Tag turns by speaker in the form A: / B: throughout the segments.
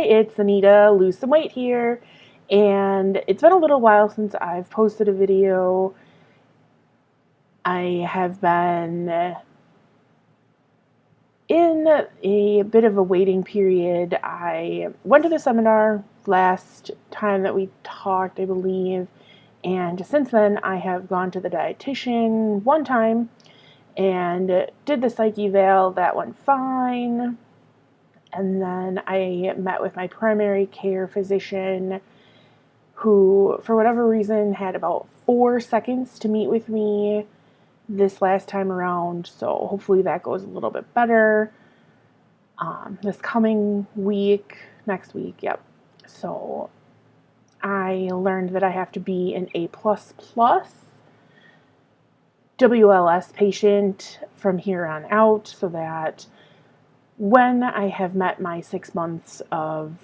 A: Hi, it's Anita, Lose Some Weight here, and it's been a little while since I've posted a video. I have been in a bit of a waiting period. I went to the seminar last time that we talked, I believe, and since then I have gone to the dietitian one time and did the psych eval. That went fine. And then I met with my primary care physician, who, for whatever reason, had about 4 seconds to meet with me this last time around. So hopefully that goes a little bit better this coming week, next week, yep. So I learned that I have to be an A++ WLS patient from here on out, so that when I have met my 6 months of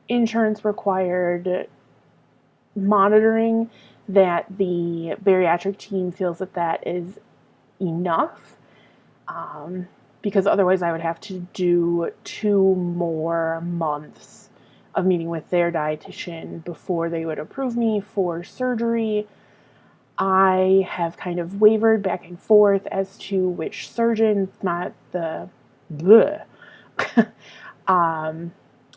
A: insurance required monitoring, that the bariatric team feels that that is enough, because otherwise I would have to do 2 more months of meeting with their dietitian before they would approve me for surgery. I have kind of wavered back and forth as to which surgeon, not the the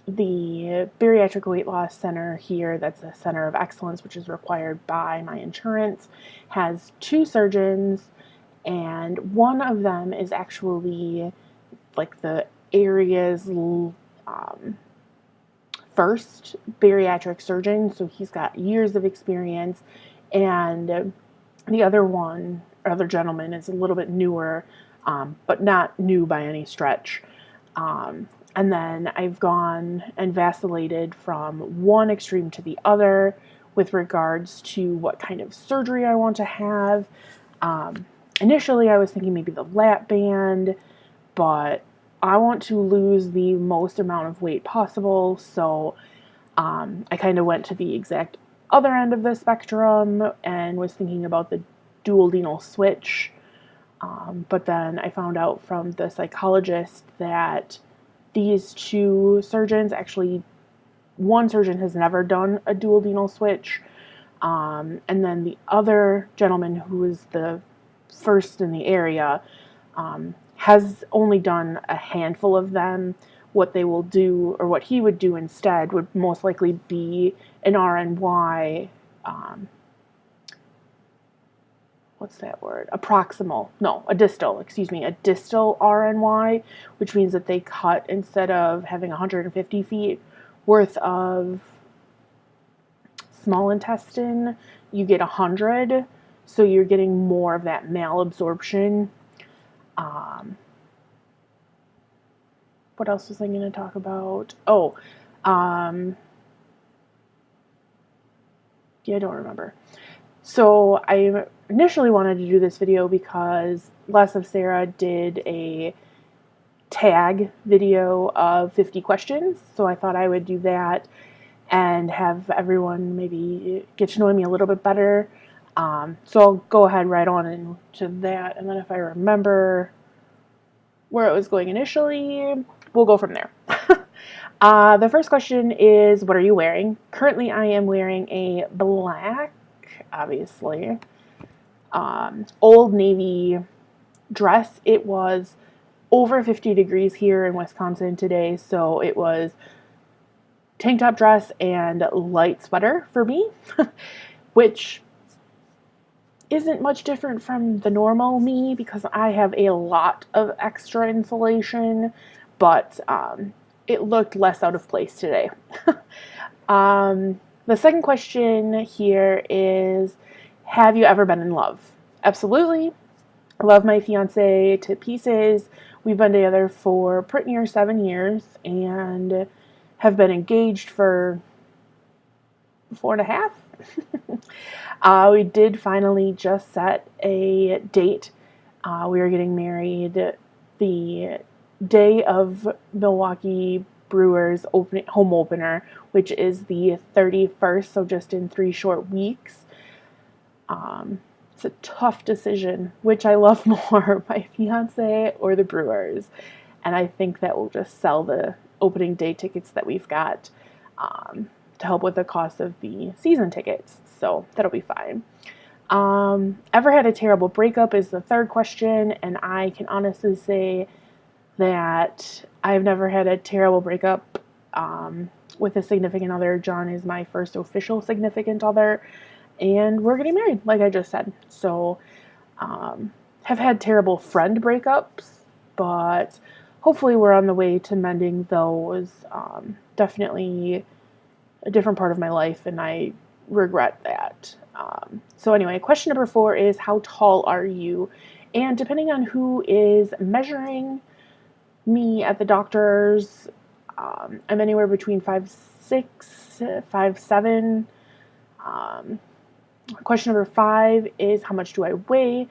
A: bariatric weight loss center here, that's a center of excellence which is required by my insurance, has 2 surgeons, and one of them is actually like the area's first bariatric surgeon, so he's got years of experience, and the other gentleman is a little bit newer, but not new by any stretch. And then I've gone and vacillated from one extreme to the other with regards to what kind of surgery I want to have. Initially, I was thinking maybe the lap band, but I want to lose the most amount of weight possible, so I kind of went to the exact other end of the spectrum and was thinking about the duodenal switch. But then I found out from the psychologist that these 2 surgeons, actually one surgeon has never done a duodenal switch, and then the other gentleman, who is the first in the area, has only done a handful of them. What they will do, or what he would do instead, would most likely be an RNY, what's that word? A distal RNY, which means that they cut, instead of having 150 feet worth of small intestine, you get 100, so you're getting more of that malabsorption. What else was I going to talk about? Yeah, I don't remember. So I initially wanted to do this video because Less of Sarah did a tag video of 50 questions, so I thought I would do that and have everyone maybe get to know me a little bit better. So I'll go ahead right on into that, and then if I remember where it was going initially, we'll go from there. The first question is, what are you wearing? Currently I am wearing a black, obviously, Old Navy dress. It was over 50 degrees here in Wisconsin today, so it was tank top, dress, and light sweater for me, which isn't much different from the normal me because I have a lot of extra insulation, but it looked less out of place today. The second question here is, have you ever been in love? Absolutely. I love my fiance to pieces. We've been together for pretty near 7 years and have been engaged for 4.5. We did finally just set a date. We are getting married the day of Milwaukee Brewers home opener, which is the 31st, so just in 3 short weeks. It's a tough decision, which I love more, my fiance or the Brewers, and I think that will just sell the opening day tickets that we've got to help with the cost of the season tickets. So that'll be fine. Ever had a terrible breakup is the third question, and I can honestly say that I've never had a terrible breakup with a significant other. John is my first official significant other, and we're getting married, like I just said. So, have had terrible friend breakups, but hopefully we're on the way to mending those. Definitely a different part of my life, and I regret that. So anyway, question number 4 is, how tall are you? And depending on who is measuring me at the doctor's, I'm anywhere between 5'6", 5'7". Question number 5 is, how much do I weigh?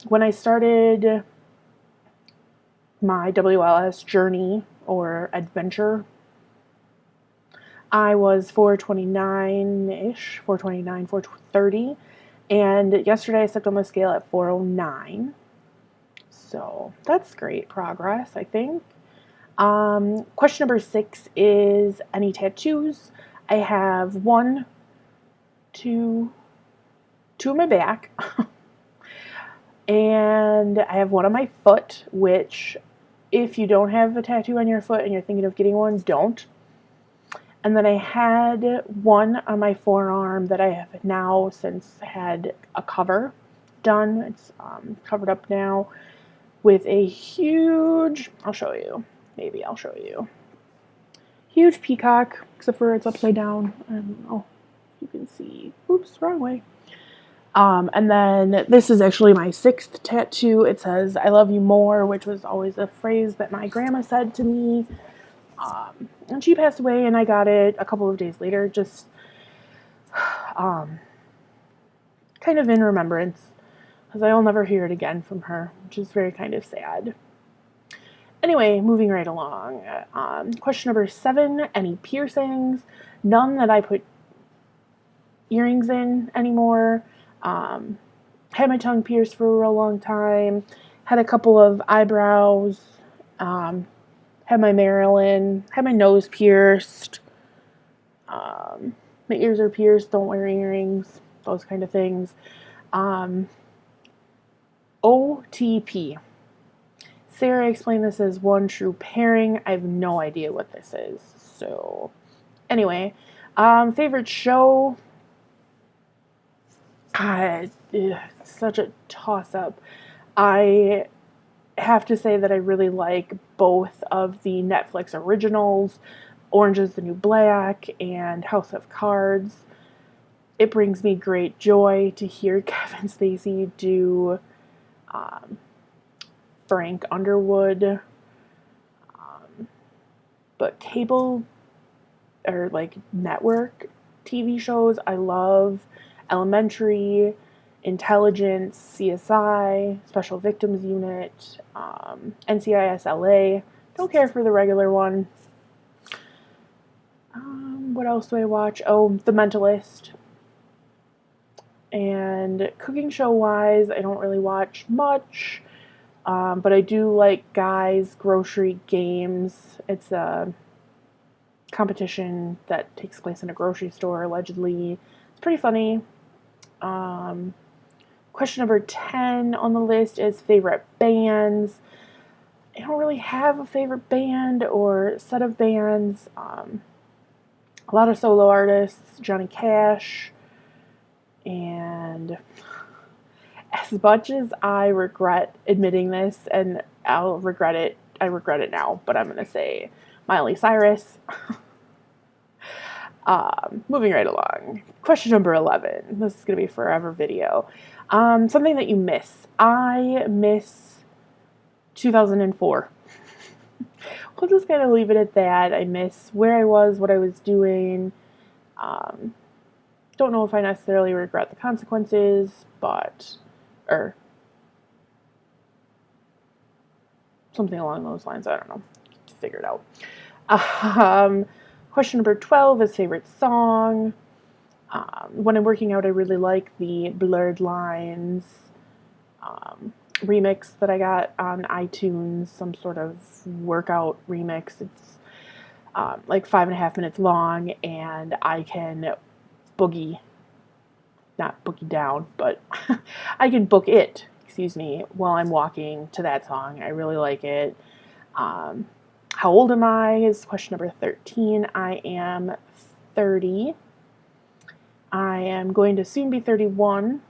A: When I started my WLS journey or adventure, I was 429-ish, 429, 430, and yesterday I stepped on the scale at 409. So that's great progress, I think. Question number 6 is, any tattoos? I have 1, 2 on my back, and I have 1 on my foot, which if you don't have a tattoo on your foot and you're thinking of getting one, don't. And then I had 1 on my forearm that I have now since had a cover done. It's covered up now with a huge, I'll show you, maybe I'll show you, huge peacock, except for it's upside down. I don't know if you can see. Oops, wrong way. And then this is actually my 6th tattoo. It says, I love you more, which was always a phrase that my grandma said to me. And she passed away, and I got it a couple of days later, just kind of in remembrance, because I'll never hear it again from her, which is very kind of sad. Anyway, moving right along. Question number 7, any piercings? None that I put earrings in anymore. Had my tongue pierced for a real long time. Had a couple of eyebrows. Had my Marilyn, had my nose pierced, my ears are pierced, don't wear earrings, those kind of things. OTP. Sarah explained this as one true pairing. I have no idea what this is. So, anyway, favorite show? God, such a toss-up. I have to say that I really like both of the Netflix originals, Orange is the New Black and House of Cards. It brings me great joy to hear Kevin Spacey do Frank Underwood. But cable or like network TV shows, I love Elementary, Intelligence, CSI, Special Victims Unit, NCIS LA. Don't care for the regular one. What else do I watch? Oh, The Mentalist. And cooking show wise, I don't really watch much, but I do like Guy's Grocery Games. It's a competition that takes place in a grocery store, allegedly. It's pretty funny. Question number 10 on the list is favorite bands. I don't really have a favorite band or set of bands. A lot of solo artists, Johnny Cash, and as much as I regret admitting this, and I regret it now, but I'm going to say Miley Cyrus. Moving right along. Question number 11. This is going to be a forever video. Something that you miss. I miss 2004. We'll just kind of leave it at that. I miss where I was, what I was doing. Don't know if I necessarily regret the consequences, or something along those lines. I don't know. Figure it out. Question number 12 is favorite song. When I'm working out, I really like the Blurred Lines remix that I got on iTunes, some sort of workout remix. It's like 5.5 minutes long, and I can boogie, not boogie down, but I can book it, excuse me, while I'm walking to that song. I really like it. How old am I is question number 13. I am 30. I am going to soon be 31,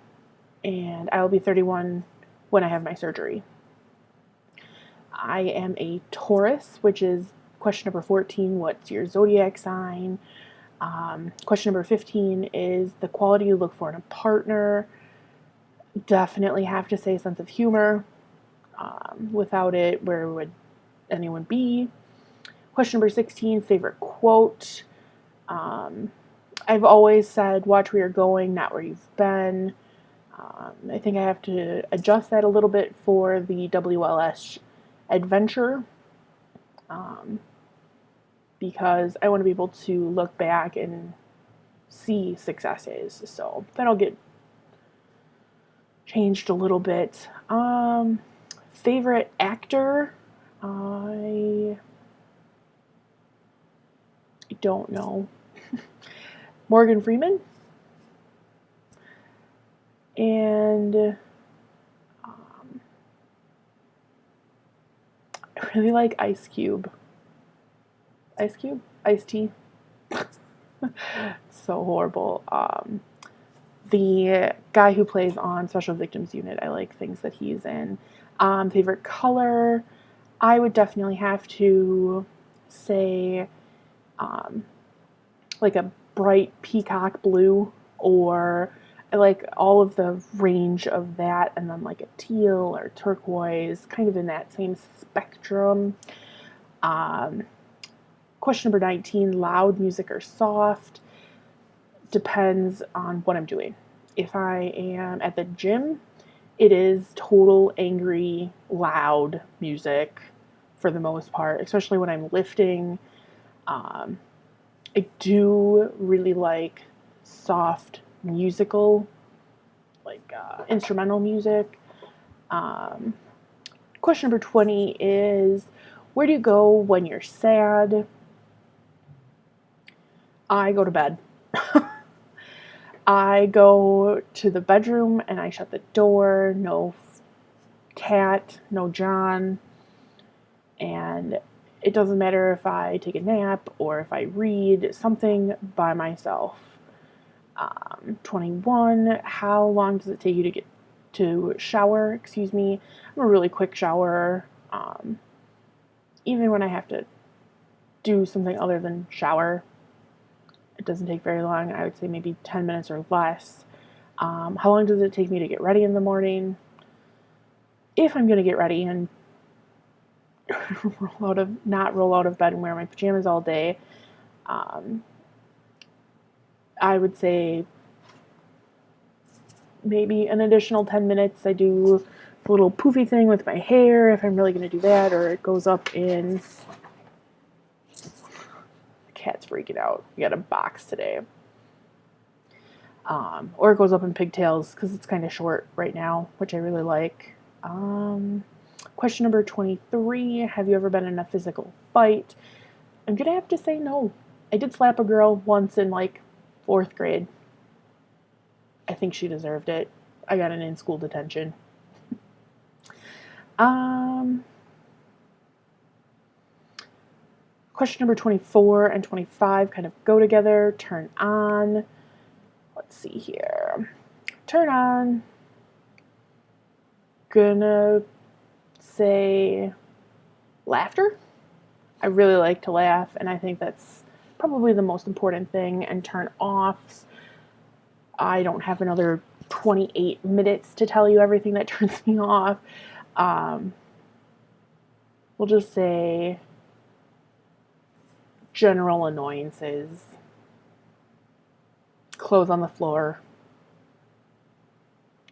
A: and I will be 31 when I have my surgery. I am a Taurus, which is question number 14. What's your zodiac sign? Question number 15 is the quality you look for in a partner. Definitely have to say sense of humor. Without it, where would anyone be? Question number 16, favorite quote. I've always said, watch where you're going, not where you've been. I think I have to adjust that a little bit for the WLS adventure, because I want to be able to look back and see successes. So that'll get changed a little bit. Favorite actor? I don't know. Morgan Freeman. And I really like Ice Cube. Ice Cube? Ice-T. So horrible. The guy who plays on Special Victims Unit, I like things that he's in. Favorite color? I would definitely have to say like a bright peacock blue, or I like all of the range of that, and then like a teal or turquoise, kind of in that same spectrum. Question number 19, loud music or soft? Depends on what I'm doing. If I am at the gym, it is total angry, loud music for the most part, especially when I'm lifting. I do really like soft musical, like instrumental music. Question number 20 is, where do you go when you're sad? I go to bed. I go to the bedroom and I shut the door. No cat, no John. And it doesn't matter if I take a nap or if I read something by myself. 21, how long does it take you to get to shower? Excuse me. I'm a really quick showerer. Even when I have to do something other than shower, it doesn't take very long. I would say maybe 10 minutes or less. How long does it take me to get ready in the morning? If I'm going to get ready and not roll out of bed and wear my pajamas all day, I would say maybe an additional 10 minutes. I do a little poofy thing with my hair if I'm really going to do that, or it goes up in... The cat's freaking out. We got a box today. Or it goes up in pigtails because it's kind of short right now, which I really like. Question number 23, have you ever been in a physical fight? I'm going to have to say no. I did slap a girl once in like 4th grade. I think she deserved it. I got an in-school detention. Question number 24 and 25 kind of go together. Turn on. Let's see here. Turn on. Gonna say laughter. I really like to laugh, and I think that's probably the most important thing. And turn offs, I don't have another 28 minutes to tell you everything that turns me off. We'll just say general annoyances. Clothes on the floor.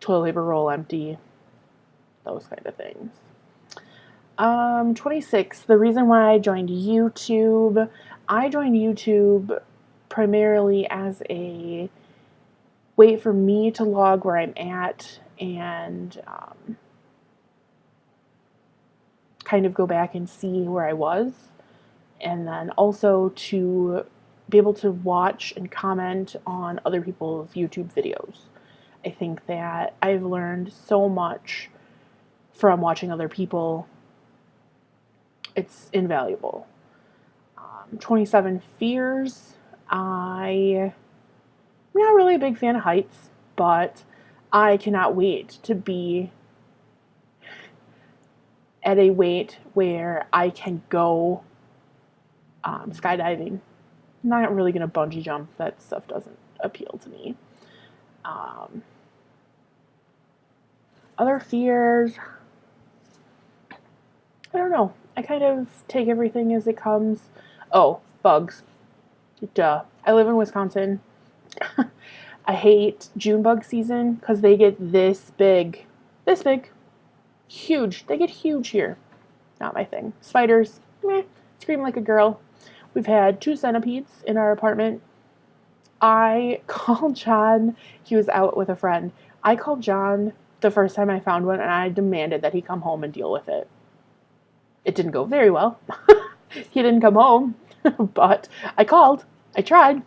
A: Toilet paper roll empty. Those kind of things. 26, the reason why I joined YouTube. I joined YouTube primarily as a way for me to log where I'm at and kind of go back and see where I was, and then also to be able to watch and comment on other people's YouTube videos. I think that I've learned so much from watching other people. It's invaluable. 27 Fears. I'm not really a big fan of heights, but I cannot wait to be at a weight where I can go skydiving. I'm not really going to bungee jump. That stuff doesn't appeal to me. Other fears, I don't know. I kind of take everything as it comes. Oh, bugs. Duh. I live in Wisconsin. I hate June bug season because they get this big. This big. Huge. They get huge here. Not my thing. Spiders. Meh. Scream like a girl. We've had 2 centipedes in our apartment. I called John. He was out with a friend. I called John the first time I found one, and I demanded that he come home and deal with it. It didn't go very well. He didn't come home, but I called. I tried.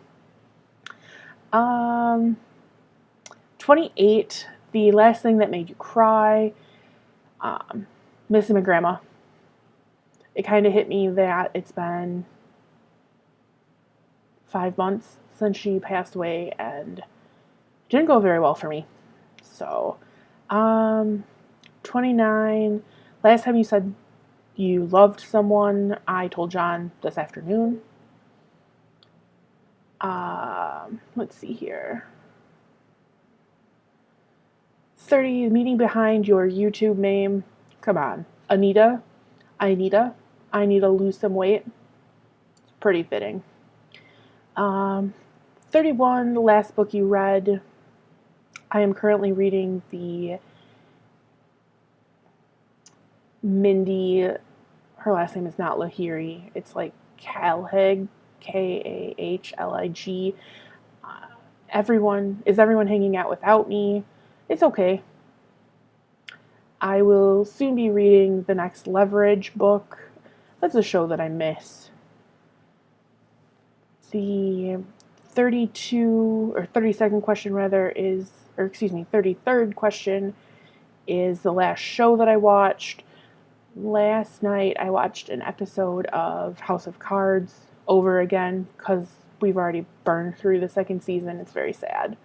A: 28, the last thing that made you cry. Missing my grandma. It kind of hit me that it's been 5 months since she passed away, and it didn't go very well for me. So, 29, last time you said you loved someone, I told John this afternoon. Let's see here. 30, meeting behind your YouTube name. Come on. Anita. I need to lose some weight. It's pretty fitting. 31, the last book you read. I am currently reading the Mindy, her last name is not Lahiri. It's like Kahlig, Kahlig. Is everyone hanging out without me? It's okay. I will soon be reading the next Leverage book. That's a show that I miss. The 32nd question rather is, 33rd question is the last show that I watched. Last night I watched an episode of House of Cards over again because we've already burned through the second season. It's very sad.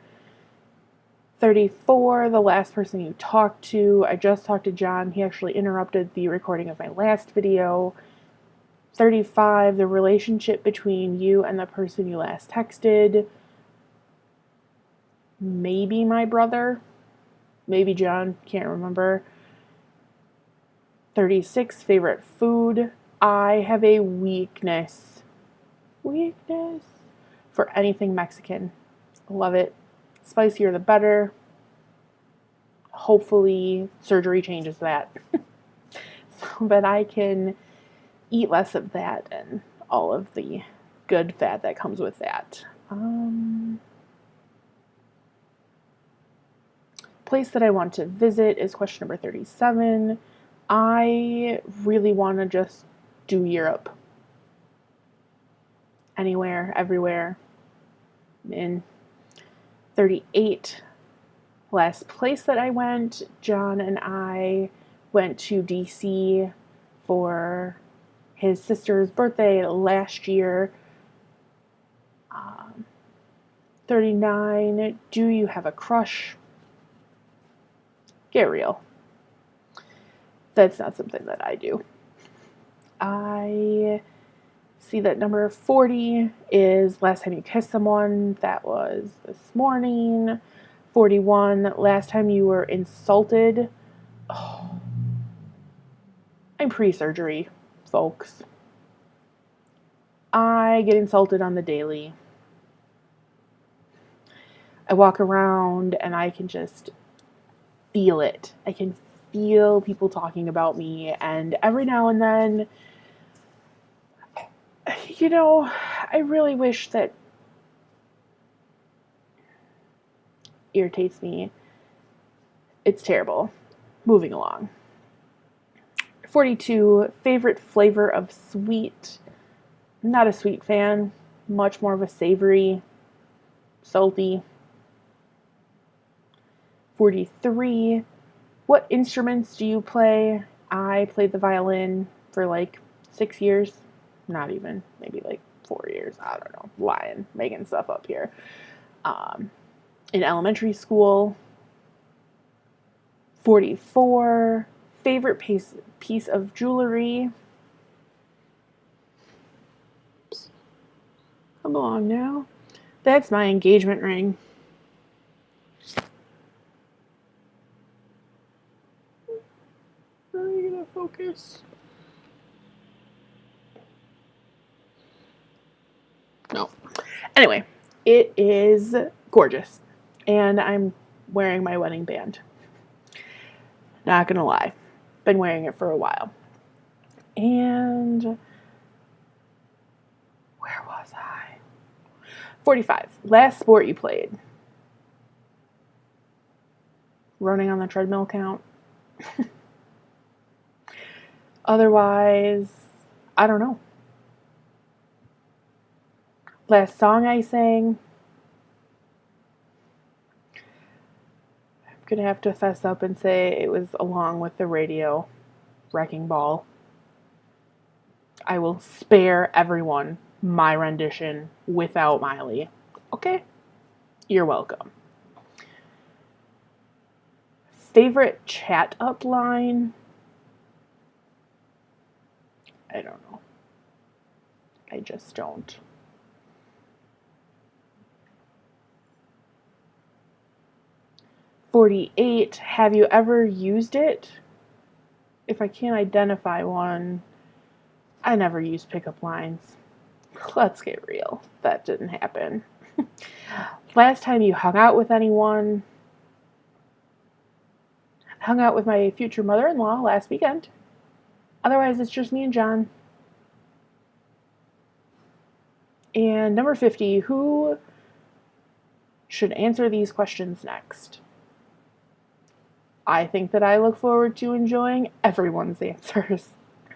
A: 34, the last person you talked to. I just talked to John. He actually interrupted the recording of my last video. 35, the relationship between you and the person you last texted. Maybe my brother. Maybe John. Can't remember. 36, favorite food. I have a weakness for anything Mexican. Love it. Spicier the better. Hopefully surgery changes that. So that I can eat less of that and all of the good fat that comes with that. Place that I want to visit is question number 37. I really want to just do Europe. Anywhere, everywhere. In 38, last place that I went, John and I went to DC for his sister's birthday last year. 39, do you have a crush? Get real. That's not something that I do. I see that number 40 is last time you kissed someone. That was this morning. 41, last time you were insulted. Oh, I'm pre-surgery, folks. I get insulted on the daily. I walk around and I can just feel it. I can feel people talking about me, and every now and then, I really wish that irritates me. It's terrible. Moving along. 42, favorite flavor of sweet. Not a sweet fan, much more of a savory, salty. 43, what instruments do you play? I played the violin for like 6 years. Not even, maybe like 4 years. I don't know. Lying, making stuff up here. In elementary school. 44, favorite piece of jewelry. Oops. Come along now. That's my engagement ring. Are you gonna focus? No. Anyway, it is gorgeous. And I'm wearing my wedding band. Not gonna lie. Been wearing it for a while. And where was I? 45. Last sport you played. Running on the treadmill count? Otherwise, I don't know. Last song I sang. I'm going to have to fess up and say it was along with the radio, Wrecking Ball. I will spare everyone my rendition without Miley. Okay? You're welcome. Favorite chat up line? I don't know. I just don't. $48. Have you ever used it? If I can't identify one, I never used pickup lines. Let's get real. That didn't happen. Last time you hung out with anyone? Hung out with my future mother-in-law last weekend. Otherwise, it's just me and John. And number 50, who should answer these questions next? I think that I look forward to enjoying everyone's answers.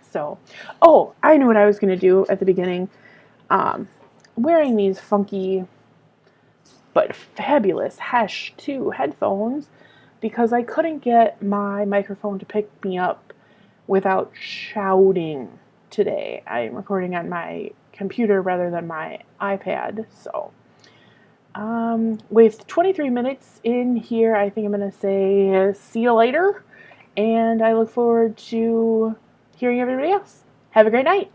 A: So, I knew what I was going to do at the beginning. Wearing these funky but fabulous Hesh 2 headphones because I couldn't get my microphone to pick me up without shouting today. I'm recording on my computer rather than my iPad, so with 23 minutes in here, I think I'm going to say see you later, and I look forward to hearing everybody else. Have a great night.